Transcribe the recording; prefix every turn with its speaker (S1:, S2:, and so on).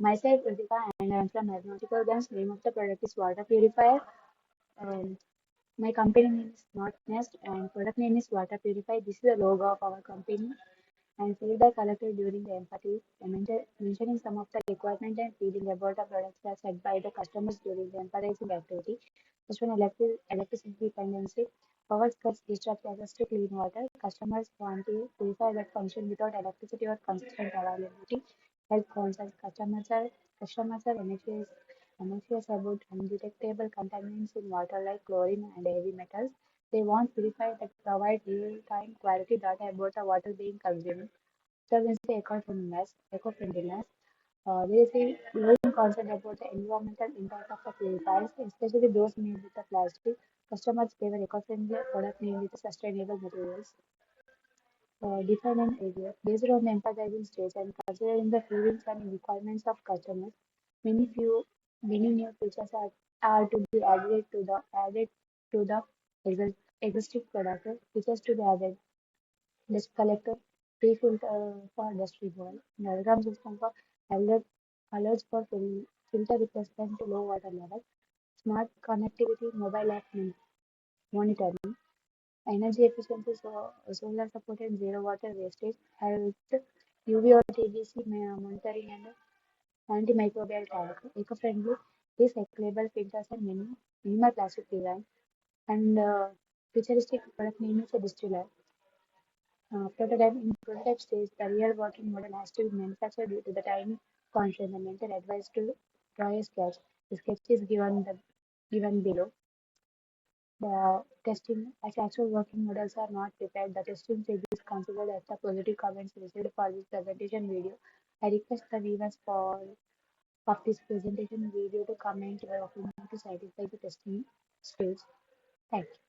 S1: Myself, HRUTHIKA, and I am from Aeronautical Guns. Name of the product is water purifier. Um, my company name is Not Nest and product name is Water Purify. This is the logo of our company and feedback collected during the empathy, mentioning some of the requirement and feeling about the products are set by the customers during the empathizing activity. First one, electricity dependency. Power cuts disrupt access to clean water. Customers want to purify that function without electricity or consistent availability. Health concerns. Customers are anxious about undetectable contaminants in water like chlorine and heavy metals. They want purifiers that provide real-time quality data about the water being consumed. Third is the eco-friendliness. There is a growing concern about the environmental impact of the purifiers, especially those made with the plastic. Customers favor eco-friendly product made with sustainable materials. Define an area based on the empathizing stage and considering the feelings and requirements of customers. Many few many new features are to be added to the existing product. Features to be added: dust collector, pre-filter for dust removal, diagram system for alert, alerts for filter replacement to low water level, smart connectivity, mobile app monitoring, energy efficiency, solar supported zero water wastage, health, UV or TBC monitoring and antimicrobial tag, eco-friendly, recyclable filters and minimal plastic design, and futuristic product name is a distiller. In prototype stage, the real working model has to be manufactured due to the tiny constraint. The mentor advised to draw a sketch. The sketch is given below. The testing, as actual working models are not prepared, the testing stage is considered as the positive comments received for this presentation video. I request the viewers of this presentation video to comment your opinion to satisfy the testing stage. Thank you.